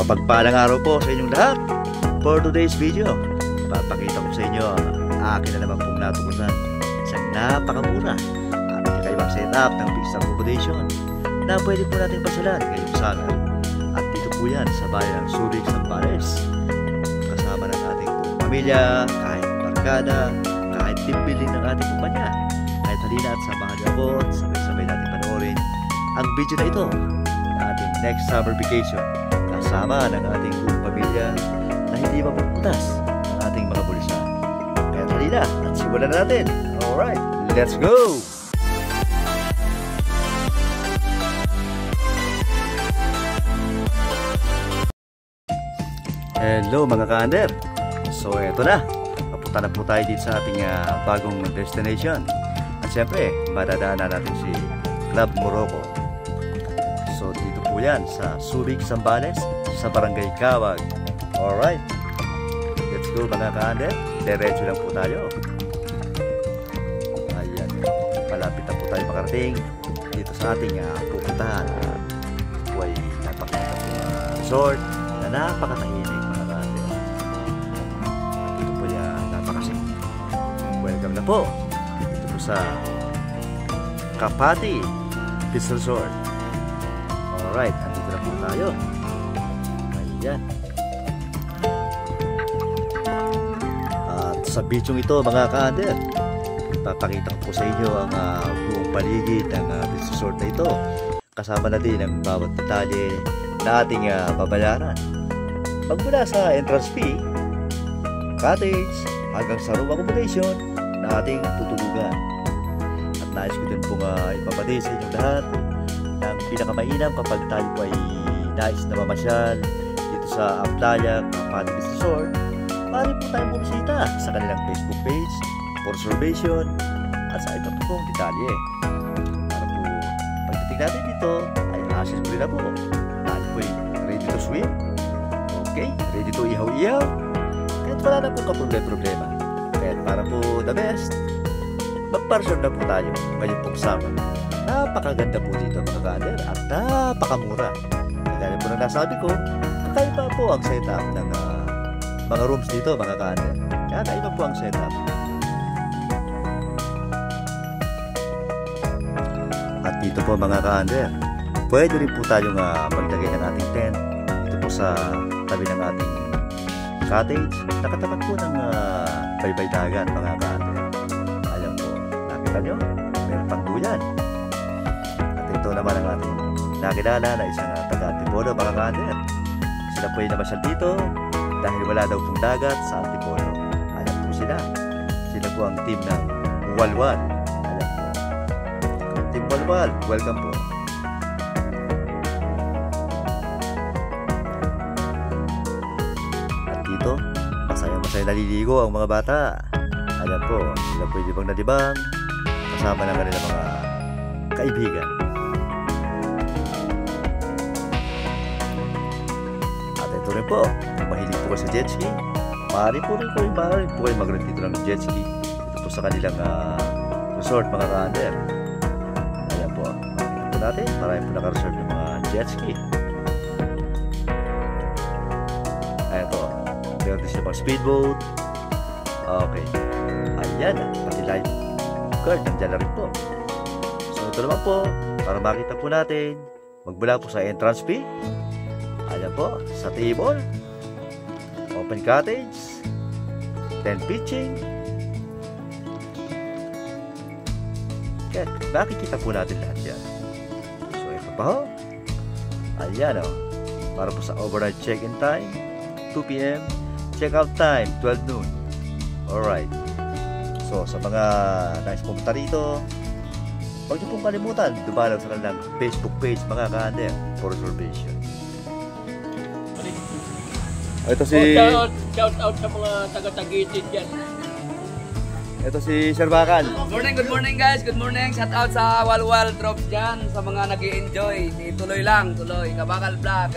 Mapagpalang araw po sa inyong lahat. For today's video, papakita ko sa inyo ang akin na naman pong natukunan sa napakamura at kakaibang setup ng beach accommodation na pwede po natin pasyalan ngayong summer. At dito po yan sa bayan ng Subic, Zambales. Kasama ng ating pamilya, kahit barkada, kahit team building ng ating kumpanya. Kahit halina at samahan niyo ako at sabay-sabay natin panoorin ang video na ito na ating next summer vacation. Kasama ng ating buong pamilya na hindi mapuputas ang ating mga bulsa. Kaya halina at simulan na natin. Alright, let's go! Hello mga ka-under! So eto na, papunta na po tayo dito sa ating bagong destination. At syempre, madadaanan natin si Club Morocco. So dito po yan sa Subic, Zambales, sa Barangay Kawag. Alright, let's go mga ka-under. Diretso lang po tayo. Ayan, malapit na po tayo makarating dito sa ating pupuntahan. Ito ay napakita po resort na napakatahimik mga ka-under. Dito po yan napakasip. Welcome na po dito po sa Kapati Beach Resort. Alright, andito na po tayo. Ayan. At sa bidyong ito mga ka-under, papakita ko po sa inyo ang buong paligid ng beach resort na ito. Kasama na din ang bawat detalye na ating babayaran. Magmula sa entrance fee, cottage, hanggang sa room accommodation na ating tutulugan. At nais ko din pong ipapati sa inyong lahat ng pinakamainam kapag tayo ay nais na mamasyal dito sa Playa Kapati Beach Resort. Maaari po tayong bumisita sa kanilang Facebook page for reservation at sa iba pong detalye. Para po pagdating natin dito ay hassle-free na po. Tayo po ay ready to swim. Okay, ready to ihaw-ihaw. Kahit wala na po kaproblema. Kahit para po the best, magpa-reserve na po tayo ngayon pong summer. Napakaganda po dito mga ka-under at napakamura. Kagaya po na nasabi ko, kakaiba po ang setup ng mga rooms dito mga ka-under. Kakaiba po ang setup. At dito po mga ka-under, pwede rin po tayong maglagay ng ating tent dito po sa tabi ng ating cottage. Nakatapat po ng baybay dagat mga ka-under. Alam po, nakita nyo? Meron pang duyan. Ito naman ang ating nakilala na isang taga-Antipolo mga ka-under. Sila po ay namasyal dito dahil wala daw pong dagat sa Antipolo. Alam po sila. Sila po ang team ng Walwal. Alam po. Team Walwal, welcome po. At dito, masaya-masaya naliligo ang mga bata. Alam po, sila po ay libang-nalibang kasama ng kanilang mga kaibigan. Ito rin po, kung mahilig po sa jet ski, maaari po kayo mag-rent dito ng jet ski dito po sa kanilang resort mga ka-under. Ayan po, makikita po natin, marami po naka-reserve ng mga jet ski. Ayan po, meron din siya mga speedboat. Okay, ayan, pati life guard, nandiyan na rin po. So ito naman po, para makita po natin, magmula po sa entrance fee. Ayan po, sa table, open cottage, tent pitching. Yan, nakikita po natin lahat yan. So ito pa ho. Ayan o, para po sa overnight check-in time 2 PM, check-out time 12 noon. Alright. So sa mga nais pumunta rito, huwag niyo pong kalimutan dumalaw sa kanilang Facebook page mga ka-under for reservation. Ito si shout out sa mga taga-Tagitin diyan. Ito si Sir Bakan. Good morning guys. Good morning. Shout out sa Walwal Drops diyan sa mga nag-i-enjoy. Tuloy lang, tuloy. Kabakal Vlog,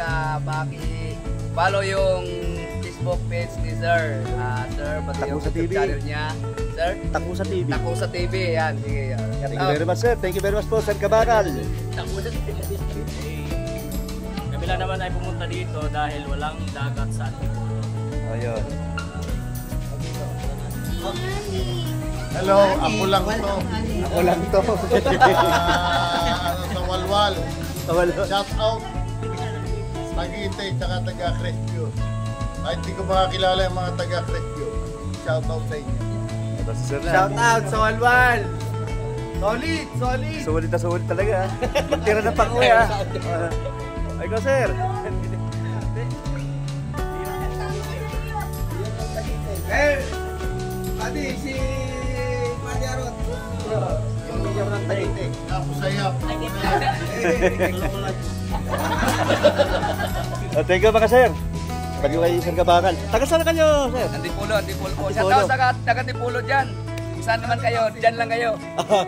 follow yung Facebook page ni Sir. Sir, pati yung YouTube channel niya. Sir? Takusa TV. Takusa TV, yan. Sige. Thank you very much sir. Thank you very much po Sir Kabakal. Takusa TV. Kami sila naman ay pumunta dito dahil walang dagat sa Antipolo. Ayun. Hello, ako lang to. Ako lang to. Sa Walwal. Wala. Shout out. Tagite, tsaka taga Crestview. Kahit hindi ko makakilala yung mga taga Crestview. Shout out sa inyo. Shout out sa Walwal! Solid! Solid! Sulit talaga. Tira na pang-uwi ah. Ay ko sir. Eh! Pati si Madiarot. Tapos sayap. Thank you mga sir. Kayo kayo Sir Kabakan. Taga saan kayo sir? Antipolo po. Shout out taga Antipolo dyan. Kung saan naman kayo, dyan lang kayo.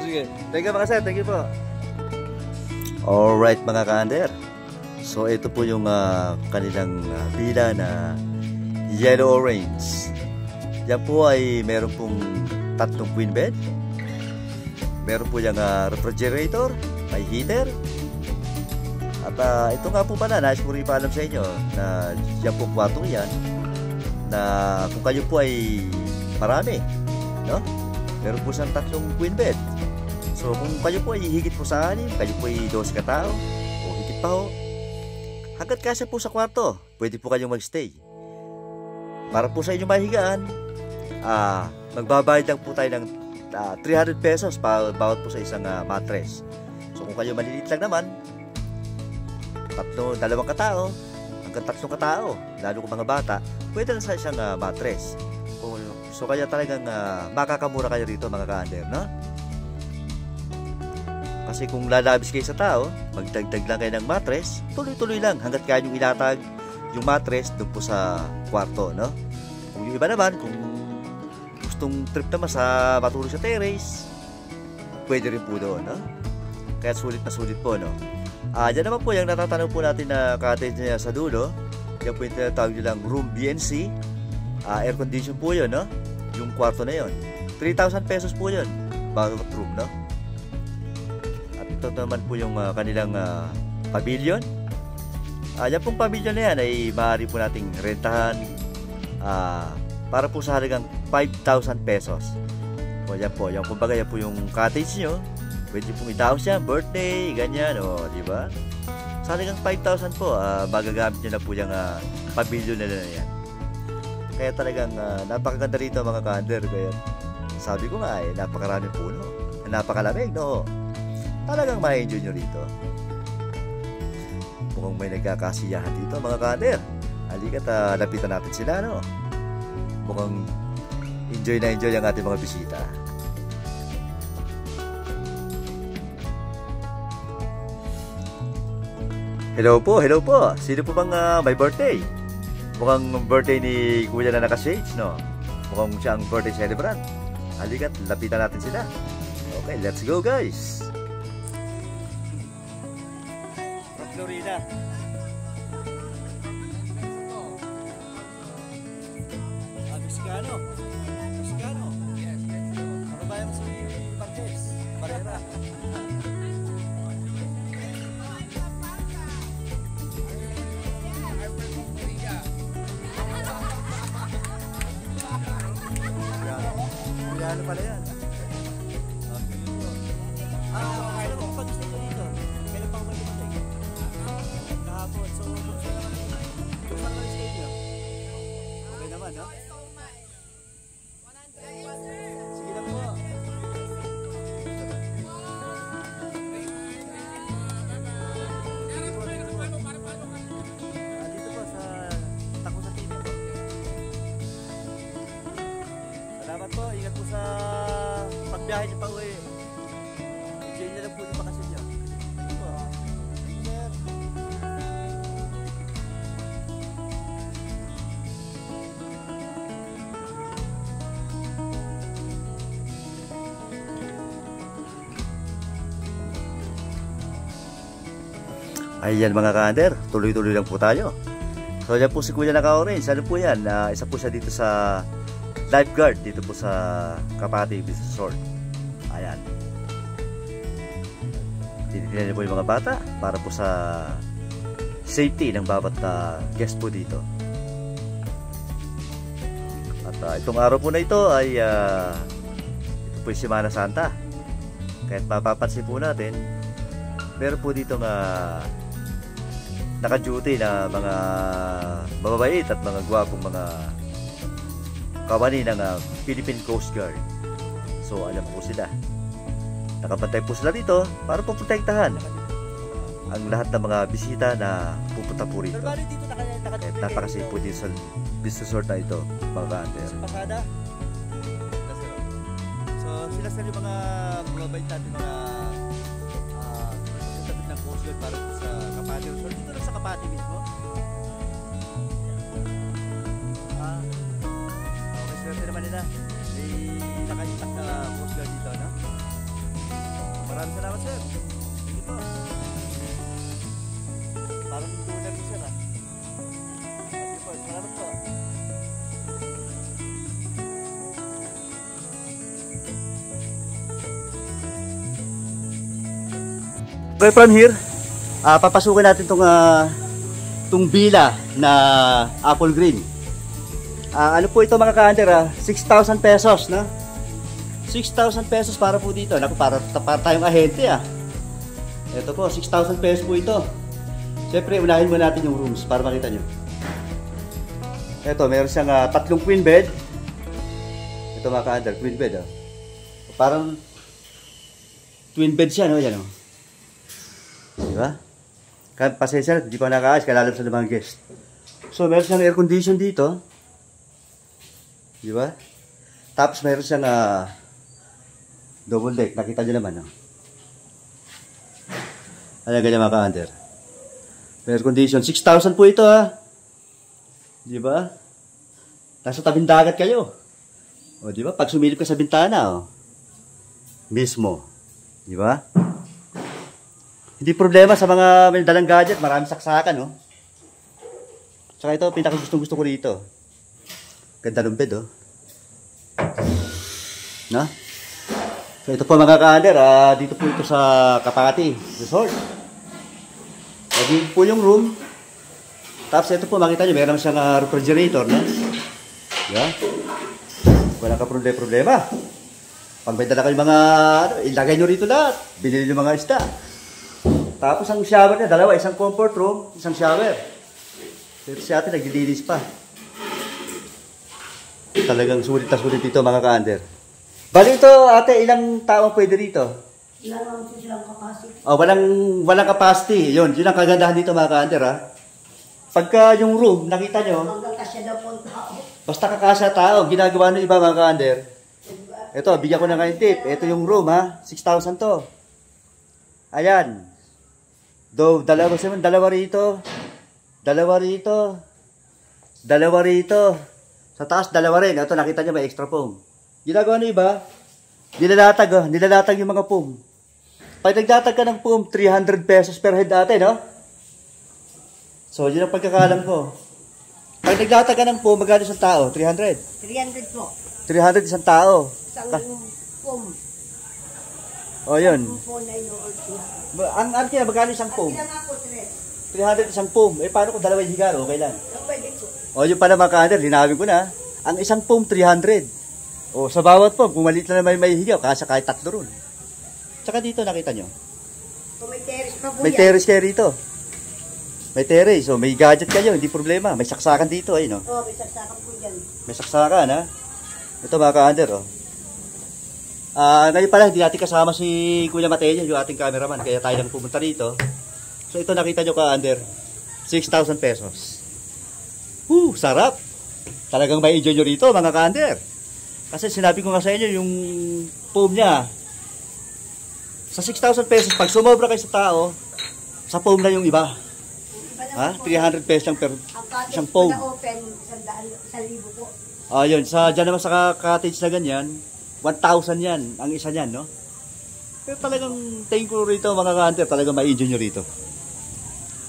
Sige. Thank you mga sir. Thank you po. Alright mga ka-under. So ito po yung kanilang pila na yellow orange. Yan po ay meron pong 3 queen bed. Meron po yung refrigerator, may heater. At ito nga po pala, nais ko rin ipaalam sa inyo na yan po kwartong yan na kung kayo po ay marami, no? Meron po siyang 3 queen bed. So kung kayo po ay higit po sa 6, kayo po ay 12 katao o higit pa ho, hanggat kasya po sa kwarto, pwede po kayong magstay. Para po sa inyong mahigaan, magbabayad lang po tayo ng 300 pesos bawat po sa isang mattress. So kung kayo maliliit lang naman, 2 katao hanggang 3 katao, lalo kung mga bata, pwede lang sa isang mattress. So kaya talagang makakamura kayo rito mga ka-under, no? Kasi kung lalabis kayo sa tao, magdagdag lang kayo ng mattress, tuloy-tuloy lang hanggat kaya nyo ilatag yung mattress doon po sa kwarto, no? Kung yung iba naman, kung gustong trip naman sa matulog sa terrace, pwede rin po doon, no? Kaya sulit na sulit po, no? Diyan naman po yung natatanong po natin na cottage niya sa dulo. Yan po yung tinatawag nyo lang room BNC. Air condition po yun, no? Yung kwarto na yun. 3,000 pesos po yun bawat room, no? At ito naman po yung kanilang pavilion. Yan pong pavilion na yan ay maaari po nating rentahan para po sa halagang 5,000 pesos. O yan po, yung kumbaga yan po yung cottage nyo. Pwede pong i-house yan, birthday, ganyan, o, di ba? Sa halagang 5,000 po, magagamit nyo na po yung pavilion na yan. Kaya talagang napakaganda rito mga ka-under. Kaya sabi ko nga napakaraming puno, napakalamig, no? Talagang ma-enjoy nyo rito. Mukhang may nagkakasiyahan dito mga ka-under. Halika't lapitan natin sila, no? Mukhang enjoy na enjoy ang ating mga bisita. Hello po, hello po. Sino po bang may birthday? Mukhang birthday ni Kuya na naka-shades, no? Mukhang siya ang birthday celebrant. Halika't lapitan natin sila. Okay, let's go guys. From Florida. Mexicano. Mexicano. Yes. Ano ba yung si Marquez? Barrera. Ano pala yan? Kailan mo pag-stay ko dito? Kailan pa ako mag-stay? Kahapon. So, kung saan ka-stay nyo? Okay naman, no? Sige lang po. Dito po sa Tako sa TV po. Salamat po, ingat po sa pagbiyahe niyo pa uwi. Enjoy niyo lang po yung bakasyon niyo. Thank you po. Thank you, sir. Ayan mga ka-under, tuloy-tuloy lang po tayo. So yan po si Kuya naka-orange. Ano po yan? Isa po siya dito sa lifeguard dito po sa Kapati Beach Resort. Ayan. Tinitingnan niyo po yung mga bata para po sa safety ng bawat guest po dito. At itong araw po na ito ay ito po yung Semana Santa. Kahit mapapansin po natin, meron po dito naka-duty na mga mababait at mga gwapong mga kawani ng Philippine Coast Guard. So alam po sila, nakapantay po sila dito para po protektahan ang lahat ng mga bisita na pupunta po rito. Kahit napakasafe po dito sa business resort na ito, mga ka-under. So sila sa yung mga mababait natin, mga sasabi ng Coast Guard para po sa Kapati Resort. Dito lang sa Kapati mismo. Okay, swerte naman nila. May nakaitak na Coast Guard dito, no? Maraming salamat, sir. Sige po. Parang tulad ko, sir, ha? Sige po, salamat po. Okay, from here, papasukin natin tong villa na Apple Green. Ano po ito, mga ka-under, 6,000 pesos, no? 6,000 pesos para po dito. Naku, para tayong ahente, Ito po, 6,000 pesos po ito. Siyempre, unahin muna natin yung rooms para makita nyo. Ito, meron siyang 3 queen bed. Ito, mga ka-under, queen bed, Parang twin bed siya, no? Yan, diba? Pasensya, hindi ko nakaayos, kailangan sa mga guest. So, meron siyang air condition dito. Diba? Tapos, meron siyang double deck. Nakita nyo naman, Ayan, ganyan mga ka-under. Air condition. 6,000 po ito, Diba? Nasa tabing dagat kayo. O, diba? Pag sumilip ka sa bintana, mismo. Diba? Hindi problema sa mga may dalang gadget, maraming saksakan, Tsaka ito, pinaka-gustong-gusto ko rito. Ganda ng bed, No? So ito po, mga ka-under, dito po ito sa Kapati Resort. Dito po yung room. Tapos ito po, makita nyo, meron siyang refrigerator, no? Yeah? Wala ka problema. Pag may dala kayo mga, ilagay nyo rito lahat. Binili nyo mga isda. Tapos ang shower niya, dalawa, isang comfort room, isang shower. Pero si ate naglilinis pa. Talagang sulit na sulit dito, mga ka-under. Bali ito, ate, ilang tao pwede rito? Ilang capacity. Walang capacity. Yun ang kagandahan dito, mga ka-under, Pagka yung room, nakita nyo, Hanggang kasya daw po ang tao. basta kakasya tao, ginagawa ng iba, mga ka-under. Ito, bigyan ko na ngayon tip. Ito yung room, 6,000 to. Ayan. Dalawa rito. Sa taas, dalawa rin. Ito, nakita nyo, may extra foam. Ginagawa ng iba, nilalatag yung mga foam. Pag nagdatag ka ng foam, 300 pesos per head ate, no? So, yun ang pagkakalam ko. Pag nagdatag ka ng foam, magkano isang tao? 300? 300 po. 300 isang tao. Isang foam. O, yun. Foam na inood siya. Ang arte na, magkano isang foam? Ilang ako, 300 isang foam. Paano kung dalawa yung higar? Okay lang. pwede po. O, yung pala, mga ka-under, linawin ko na. Ang isang foam, 300. O, sa bawat foam, kung maliit na may higaw, kasi kahit 3 ron. Tsaka dito, nakita nyo. Kung may terrace pa po May terrace kayo rito. May terrace. So, may gadget kayo, hindi problema. May saksakan dito, no? Oo, may saksakan po dyan. May saksakan, ha? Ito, mga ka-under, ngayon pala, hindi natin kasama si Kuya Mateo, yung ating cameraman, kaya tayo lang pumunta rito. So, ito nakita nyo, ka-under, 6,000 pesos. Sarap! Talagang may enjoy nyo rito, mga ka-under. Kasi sinabi ko nga sa inyo, yung foam niya, sa 6,000 pesos, pag sumobra kayo sa tao, sa foam na yung iba. 300 pesos per isang foam. Ang cottage na open, 1,000 po. Yun, dyan naman sa cottage na ganyan, 1,000 yan, ang isa niyan, no? Pero talagang tingin ko rito, mga ka-hunter, talagang may enjoy nyo rito.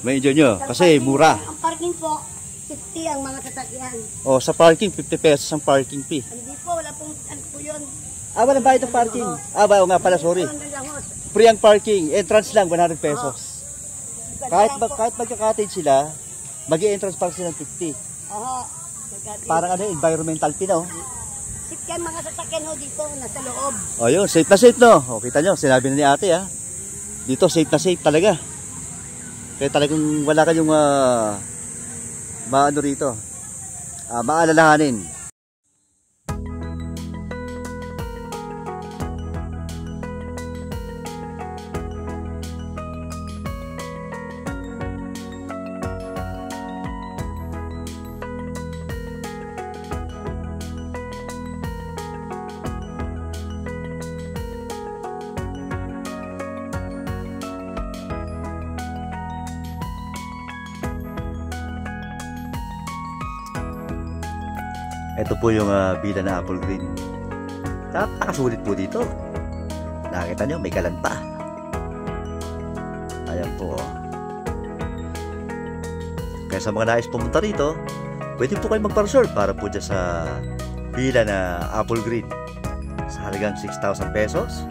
May enjoy nyo, kasi mura. Ang parking po, 50 ang mga sasakyan. Sa parking, 50 pesos ang parking fee. Hindi po, wala pong ano po yun. Walang bayad ng parking. Nga pala, sorry. Free ang parking, entrance lang, 100 pesos. Kahit magka-cottage sila, mag-i-entrance para silang 50. Oo. Parang ano, environmental fee, no? Safe yan mga sasakyan ho dito, nasa loob. O yun, safe na safe, no? O, kita nyo, sinabi na ni ate, ha? Dito, safe na safe talaga. Kaya talagang wala kayong maano rito. Maalalahanin. Ito po yung villa na Apple Green. Napakasulit po dito. Nakita nyo, may kalan pa. Ayan po. Kaya sa mga nais pumunta rito, pwede po kayo magpa-reserve para po dyan sa villa na Apple Green. Sa halagang 6,000 pesos.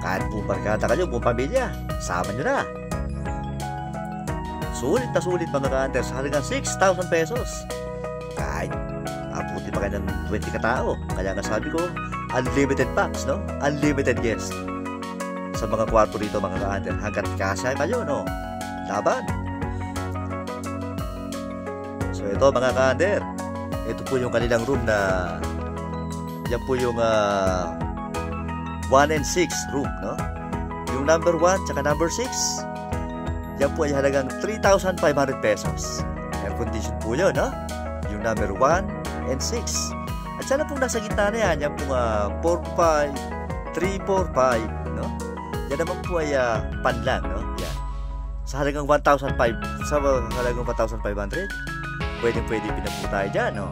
Kahit po barkada kayo, buong pamilya, sama nyo na. Sulit na sulit mga ka-hunter sa halagang 6,000 pesos. Kahit abuti pa kayo ng 20 katao. Kaya nga sabi ko, unlimited packs, no? Unlimited guests. Sa mga kwarto dito mga ka-hunter, hanggat kasya kayo, no? Laban. So ito mga ka-hunter, ito po yung kanilang room na yan po yung 1 and 6 room, no? Yung number 1 tsaka number 6, yan po ay halagang 3,500 pesos. Air condition po yun, no? Yung number 1 and 6. At sana pong nasa gitna na yan, yan pong 4, 5, 3, 4, 5, no? Yan naman po ay panlang, no? Yan. Sa halagang 1,500, pwede pinapo tayo dyan, no?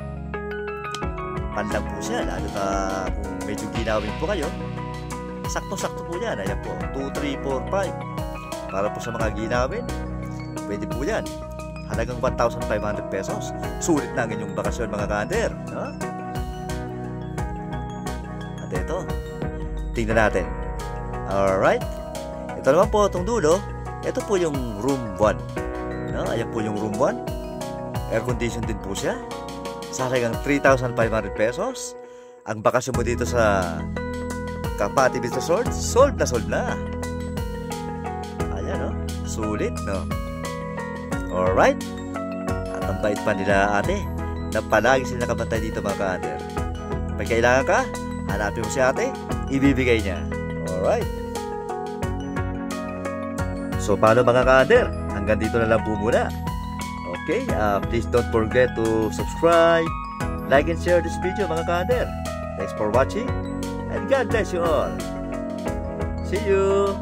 Panlang po siya, lalo na kung medyo ginawin po kayo. Sakto-sakto po yan, ayan po, 2, 3, 4, 5. Para po sa mga ginawin, pwede po yan. Halagang 1,500 pesos. Sulit na ang inyong bakasyon mga ka-hunter, no? At ito, tingnan natin. Alright. Ito naman po, itong dulo. Ito po yung room 1, no? Ayan po yung room 1. Air condition din po siya. Sa halagang 3,500 pesos. Ang bakasyon mo dito sa Kapati Beach Resort, solve na. Ayan, no? Sulit, no? Alright. At ang bait pa nila ate na palagi sila nakabantay dito mga ka-hunter. Kung may kailangan ka, hanapin mo si ate, ibibigay niya. Alright. So paano mga ka-hunter? Hanggang dito na lang po muna. Okay, please don't forget to subscribe, like and share this video mga ka-hunter. Thanks for watching and God bless you all. See you!